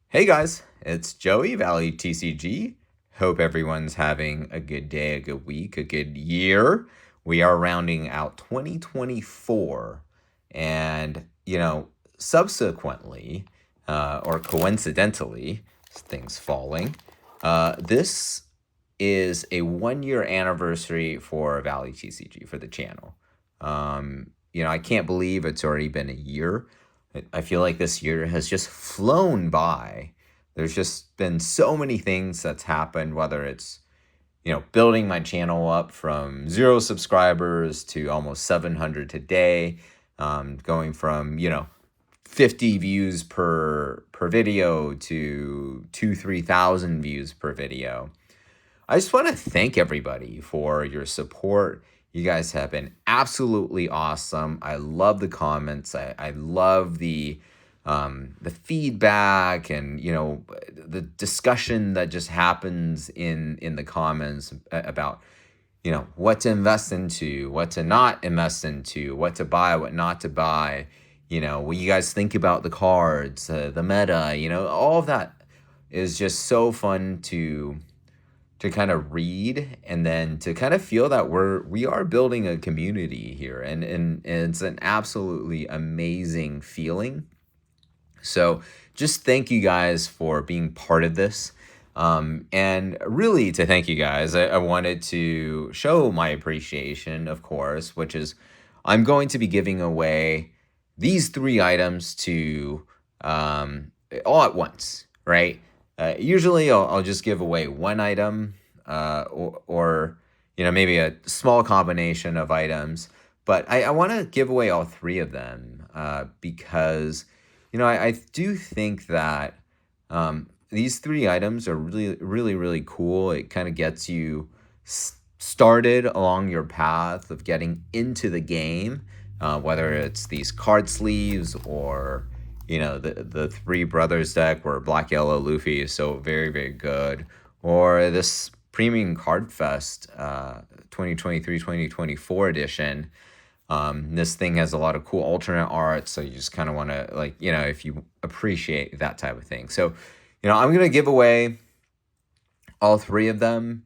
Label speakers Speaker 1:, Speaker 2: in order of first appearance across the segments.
Speaker 1: Hey guys, it's Joey, Valley TCG. Hope everyone's having a good day, a good week, a good year. We are rounding out 2024, and subsequently, or coincidentally, things falling, this is a 1 year anniversary for Valley TCG for the channel. I can't believe it's already been a year. I feel like this year has just flown by. There's just been so many things that's happened, whether it's, building my channel up from 0 subscribers to almost 700 today, going from, 50 views per video to 3,000 views per video. I just want to thank everybody for your support. You guys have been absolutely awesome. I love the comments. I love the feedback and the discussion that just happens in the comments about what to invest into, what to not invest into, what to buy, what not to buy. What you guys think about the cards, the meta. All of that is just so fun to kind of read, and then to kind of feel that we are building a community here, and it's an absolutely amazing feeling. So just thank you guys for being part of this. And really, to thank you guys, I wanted to show my appreciation, of course, which is I'm going to be giving away these 3 items to all at once, right? Usually I'll just give away 1 item, or maybe a small combination of items, but I want to give away all 3 of them, because I do think that these 3 items are really, really, really cool. It kind of gets you started along your path of getting into the game, whether it's these card sleeves or the 3 brothers deck where Black Yellow Luffy is so very, very good, or this Premium Card Fest 2023-2024 edition. This thing has a lot of cool alternate art, so you just kind of want to, if you appreciate that type of thing. So, I'm going to give away all 3 of them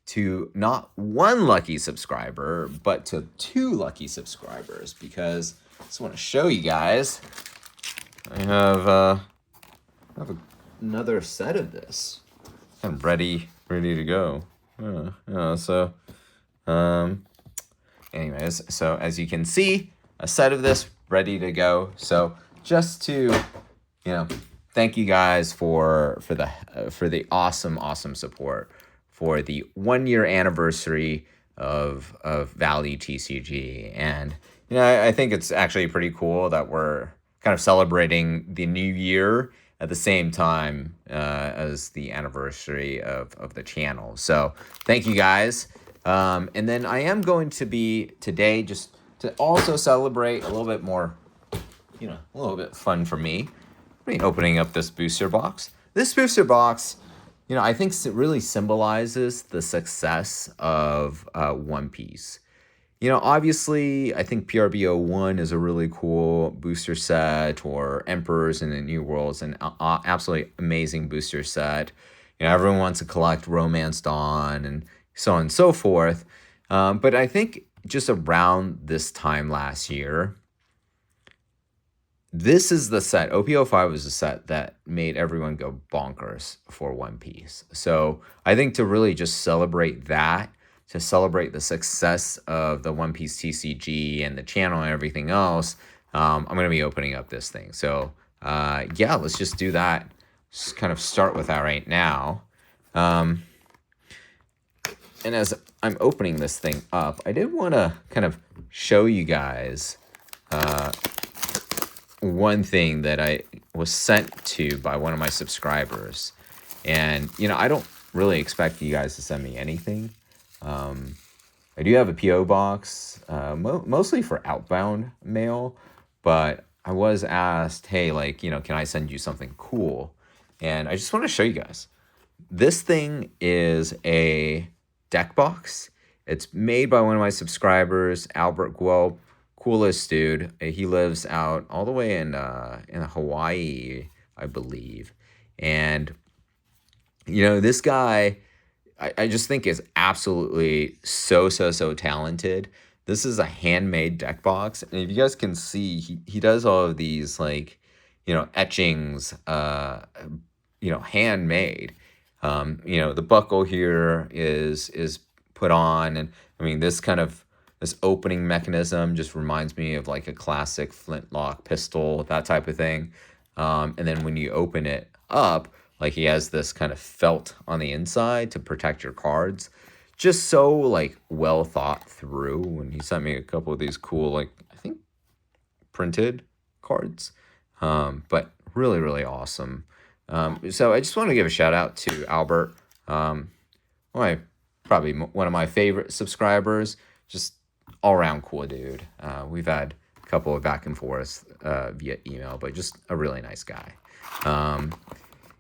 Speaker 1: to not 1 lucky subscriber, but to 2 lucky subscribers, because I just want to show you guys. I have another set of this. I'm ready to go. Anyways, so as you can see, a set of this ready to go. So just to, thank you guys for the awesome support for the 1 year anniversary of Valley TCG. And I think it's actually pretty cool that we're kind of celebrating the new year at the same time as the anniversary of the channel. So thank you guys. And then I am going to be today, just to also celebrate a little bit more, a little bit fun for me, opening up this booster box. This booster box, I think it really symbolizes the success of One Piece. Obviously, I think PRBO1 is a really cool booster set, or Emperors in the New World's an absolutely amazing booster set. Everyone wants to collect Romance Dawn and so on and so forth. But I think just around this time last year, this is the set. OP05 was the set that made everyone go bonkers for One Piece. So I think to really just celebrate that, to celebrate the success of the One Piece TCG and the channel and everything else, I'm going to be opening up this thing. So yeah, let's just do that. Just kind of start with that right now. And as I'm opening this thing up, I did want to kind of show you guys one thing that I was sent to by one of my subscribers. And, I don't really expect you guys to send me anything. I do have a P.O. box, mostly for outbound mail, but I was asked, hey, can I send you something cool? And I just want to show you guys. This thing is a deck box. It's made by one of my subscribers, Albert Guelp. Coolest dude. He lives out all the way in Hawaii, I believe. And, this guy, I just think is absolutely so talented. This is a handmade deck box. And if you guys can see, he does all of these like, etchings, handmade. The buckle here is put on, and I mean this opening mechanism just reminds me of like a classic flintlock pistol, that type of thing. And then when you open it up, like he has this kind of felt on the inside to protect your cards. Just so like well thought through. And he sent me a couple of these cool, like I think printed cards. But really, really awesome. So I just want to give a shout out to Albert. Probably one of my favorite subscribers. Just all around cool dude. We've had a couple of back and forths via email, but just a really nice guy.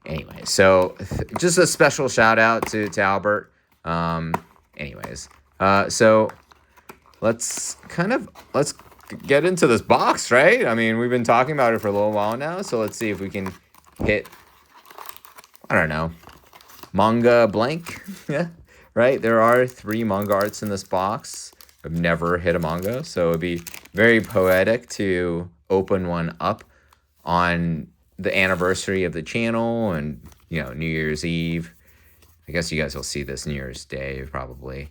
Speaker 1: Anyway, so just a special shout out to Albert. So let's get into this box, right? I mean, we've been talking about it for a little while now, so let's see if we can hit, I don't know, manga blank. Yeah, right? There are 3 manga arts in this box. I've never hit a manga, so it'd be very poetic to open one up on the anniversary of the channel and, New Year's Eve. I guess you guys will see this New Year's Day, probably.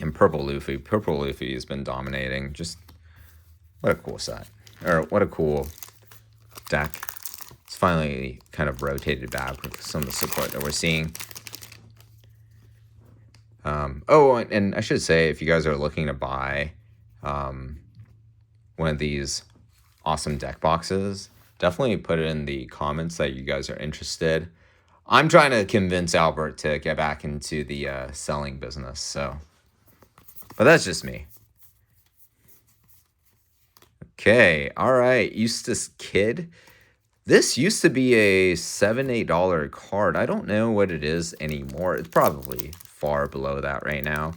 Speaker 1: And Purple Luffy has been dominating. Just what a cool set. Or what a cool deck. It's finally kind of rotated back with some of the support that we're seeing. And I should say, if you guys are looking to buy one of these awesome deck boxes, definitely put it in the comments that you guys are interested. I'm trying to convince Albert to get back into the selling business, but that's just me. Okay, all right, Eustace Kid. This used to be a $7-8 card. I don't know what it is anymore. It's probably far below that right now.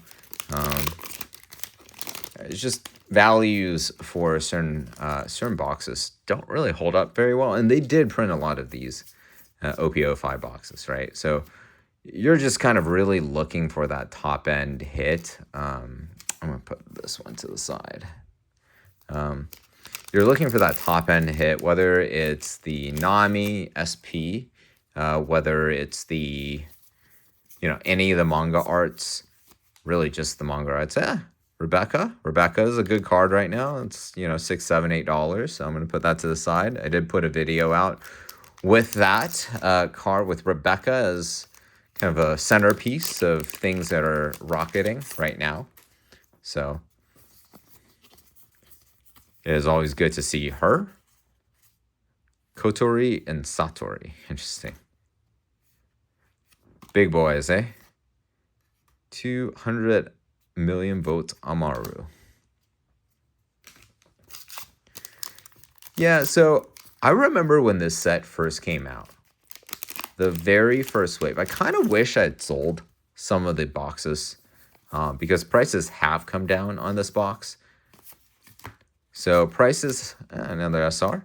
Speaker 1: It's just values for certain boxes don't really hold up very well, and they did print a lot of these OP05 boxes, right? So you're just kind of really looking for that top end hit. I'm gonna put this one to the side. You're looking for that top end hit, whether it's the Nami SP, whether it's the any of the manga arts, really just the manga arts. Rebecca is a good card right now. It's $6, $7, $8. So I'm gonna put that to the side. I did put a video out with that card with Rebecca as kind of a centerpiece of things that are rocketing right now. So it is always good to see her. Kotori and Satori. Interesting. Big boys, eh? 200 million votes Amaru. Yeah, so I remember when this set first came out. The very first wave. I kind of wish I'd sold some of the boxes because prices have come down on this box. So prices, another SR.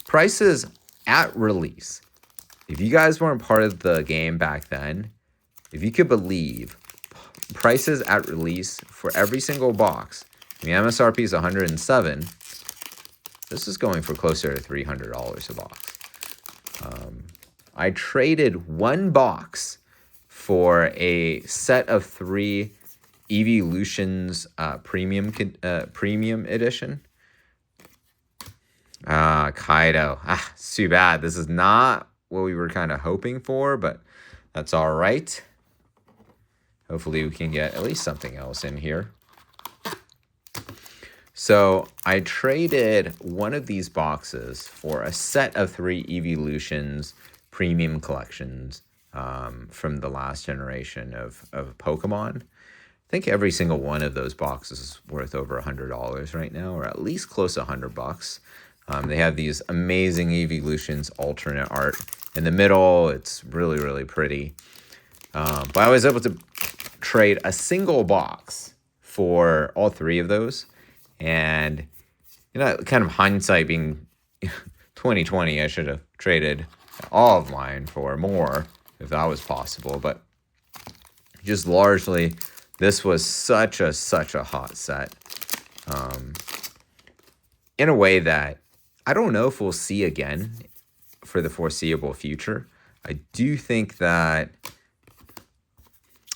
Speaker 1: Prices at release. If you guys weren't part of the game back then, if you could believe, prices at release for every single box, the MSRP is $107. This is going for closer to $300 a box. I traded one box for a set of 3 Evolutions premium edition. Kaido. It's too bad. This is not what we were kind of hoping for, but that's all right. Hopefully we can get at least something else in here. So I traded one of these boxes for a set of 3 Evolutions premium collections from the last generation of Pokemon. I think every single one of those boxes is worth over $100 right now, or at least close to $100. They have these amazing Evolutions alternate art in the middle. It's really, really pretty. But I was able to trade a single box for all 3 of those. And, kind of hindsight being 2020, I should have traded all of mine for more if that was possible. But just largely, this was such a hot set. In a way that I don't know if we'll see again for the foreseeable future. I do think that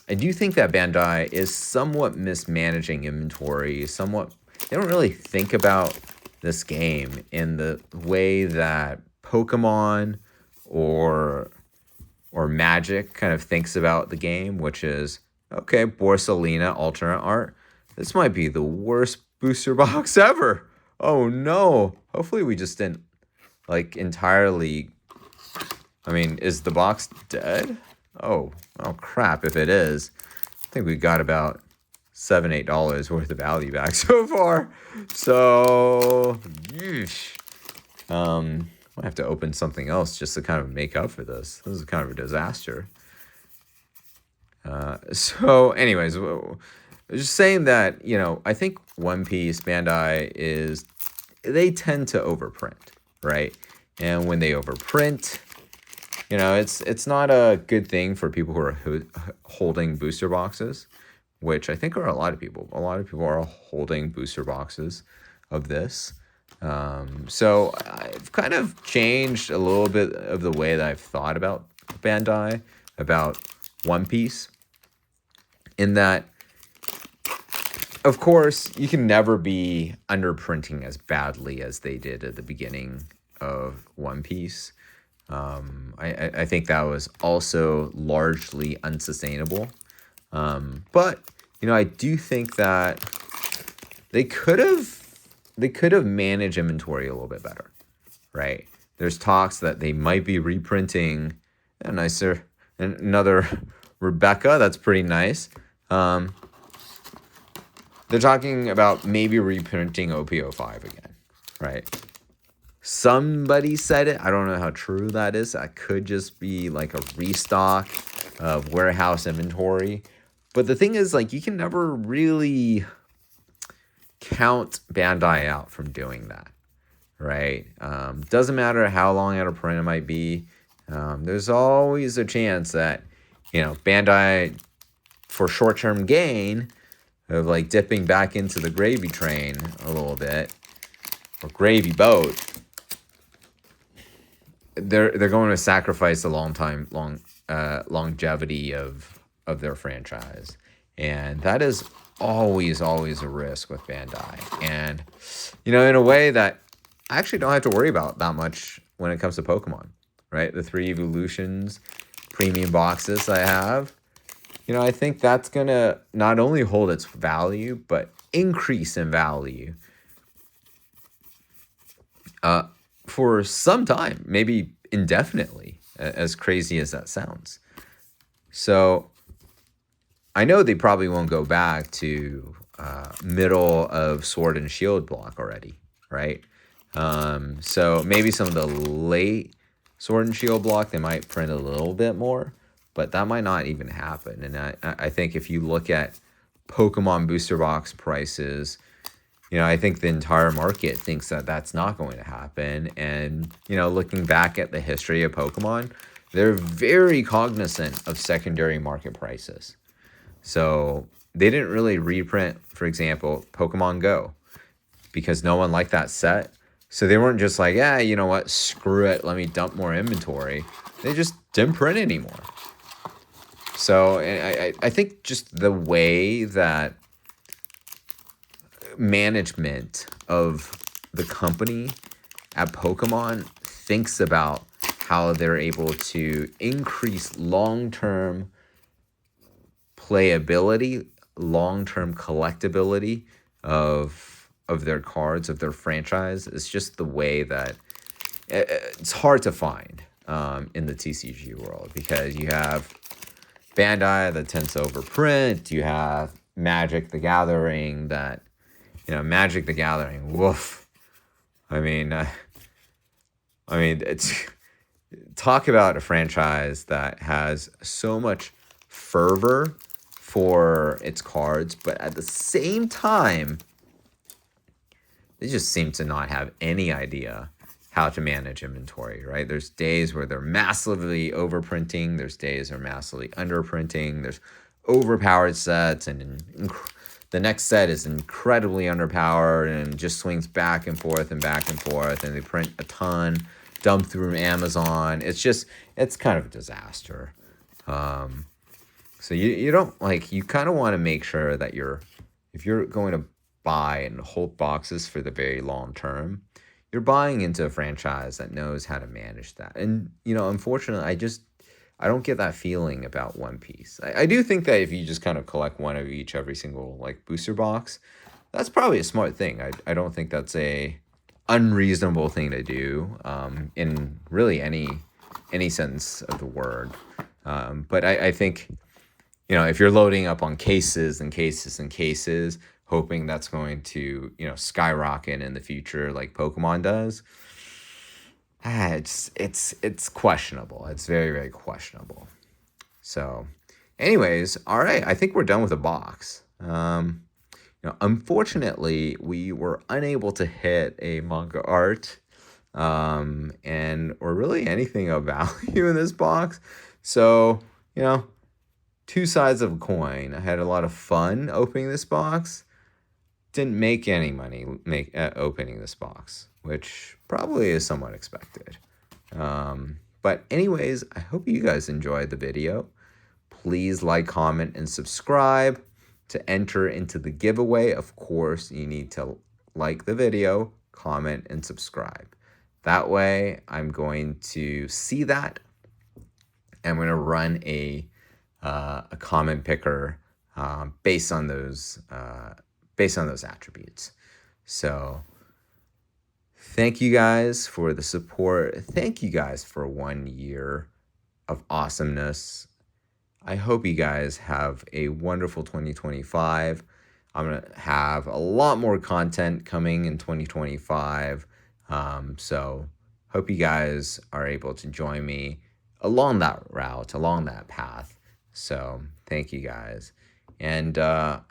Speaker 1: Bandai is somewhat mismanaging inventory. They don't really think about this game in the way that Pokemon or Magic kind of thinks about the game, which is, okay, Borsalina alternate art. This might be the worst booster box ever. Oh no. Hopefully we just didn't like entirely. I mean, is the box dead? Oh crap, if it is. I think we got about $7-8 worth of value back so far. So yeesh. I have to open something else just to kind of make up for this. This is kind of a disaster. So anyways, just saying that, you know, I think One Piece Bandai they tend to overprint, right? And when they overprint, you know, it's not a good thing for people who are holding booster boxes, which I think are a lot of people. A lot of people are holding booster boxes of this. So I've kind of changed a little bit of the way that I've thought about Bandai, about One Piece, in that, of course, you can never be underprinting as badly as they did at the beginning of One Piece. I think that was also largely unsustainable. But, you know, I do think that they could have managed inventory a little bit better, right? There's talks that they might be reprinting another Rebecca. That's pretty nice. They're talking about maybe reprinting OP05 again, right? Somebody said it. I don't know how true that is. That could just be like a restock of warehouse inventory. But the thing is, like, you can never really count Bandai out from doing that, right? Doesn't matter how long out of print it might be. There's always a chance that, you know, Bandai, for short-term gain of like dipping back into the gravy train a little bit, or gravy boat, they're going to sacrifice the longevity of their franchise, and that is always a risk with Bandai. And, you know, in a way that I actually don't have to worry about that much when it comes to Pokemon, right? The 3 evolutions premium boxes I have, you know, I think that's gonna not only hold its value but increase in value for some time, maybe indefinitely, as crazy as that sounds. So I know they probably won't go back to middle of Sword and Shield block already, right? So maybe some of the late Sword and Shield block, they might print a little bit more, but that might not even happen. And I think if you look at Pokemon booster box prices, you know, I think the entire market thinks that that's not going to happen. And, you know, looking back at the history of Pokemon, they're very cognizant of secondary market prices. So they didn't really reprint, for example, Pokemon Go, because no one liked that set. So they weren't just like, yeah, you know what, screw it, let me dump more inventory. They just didn't print anymore. So I think just the way that management of the company at Pokemon thinks about how they're able to increase long-term playability, long-term collectability of their cards, of their franchise, is just the way that it's hard to find in the TCG world, because you have Bandai that tends to overprint. You have Magic the Gathering that, you know, Magic the Gathering, woof. I mean, it's talk about a franchise that has so much fervor for its cards, but at the same time, they just seem to not have any idea how to manage inventory, right? There's days where they're massively overprinting. There's days they're massively underprinting. There's overpowered sets, and the next set is incredibly underpowered and just swings back and forth and back and forth, and they print a ton, dump through Amazon. It's kind of a disaster. So you don't you kind of want to make sure that if you're going to buy and hold boxes for the very long term, you're buying into a franchise that knows how to manage that. And, unfortunately, I don't get that feeling about One Piece. I do think that if you just kind of collect one of each every single booster box, that's probably a smart thing. I don't think that's a unreasonable thing to do in really any sense of the word. But I think, if you're loading up on cases and cases and cases, hoping that's going to, skyrocket in the future like Pokemon does, it's questionable. It's very, very questionable. So anyways, all right, I think we're done with the box. Unfortunately, we were unable to hit a manga art or really anything of value in this box. So, two sides of a coin. I had a lot of fun opening this box. Didn't make any money opening this box, which probably is somewhat expected. But anyways, I hope you guys enjoyed the video. Please like, comment, and subscribe to enter into the giveaway. Of course, you need to like the video, comment, and subscribe. That way, I'm going to see that. I'm going to run a comment picker based on those attributes. So thank you guys for the support. Thank you guys for 1 year of awesomeness. I hope you guys have a wonderful 2025. I'm going to have a lot more content coming in 2025. So hope you guys are able to join me along that route, along that path. So thank you guys. And, trying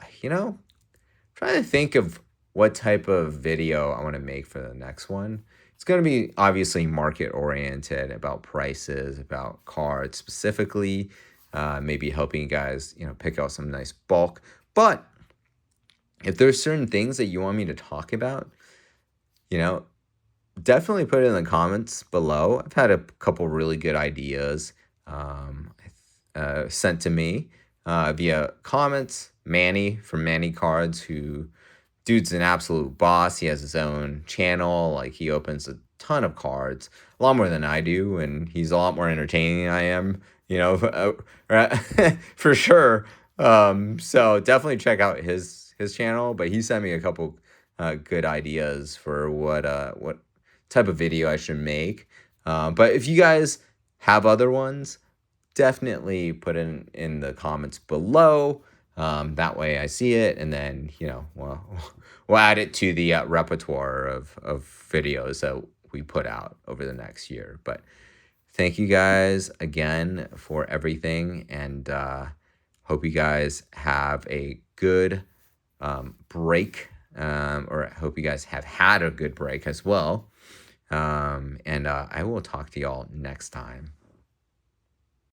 Speaker 1: to think of what type of video I want to make for the next one. It's going to be obviously market oriented, about prices, about cards specifically, maybe helping you guys, pick out some nice bulk. But if there's certain things that you want me to talk about, definitely put it in the comments below. I've had a couple really good ideas sent to me via comments. Manny from Manny Cards, dude's an absolute boss. He has his own channel. He opens a ton of cards, a lot more than I do, and he's a lot more entertaining than I am, for sure. So definitely check out his channel. But he sent me a couple good ideas for what type of video I should make. But if you guys have other ones, definitely put in the comments below. That way I see it, and then, we'll add it to the repertoire of videos that we put out over the next year. But thank you guys again for everything, and hope you guys have a good break, or I hope you guys have had a good break as well. And I will talk to y'all next time.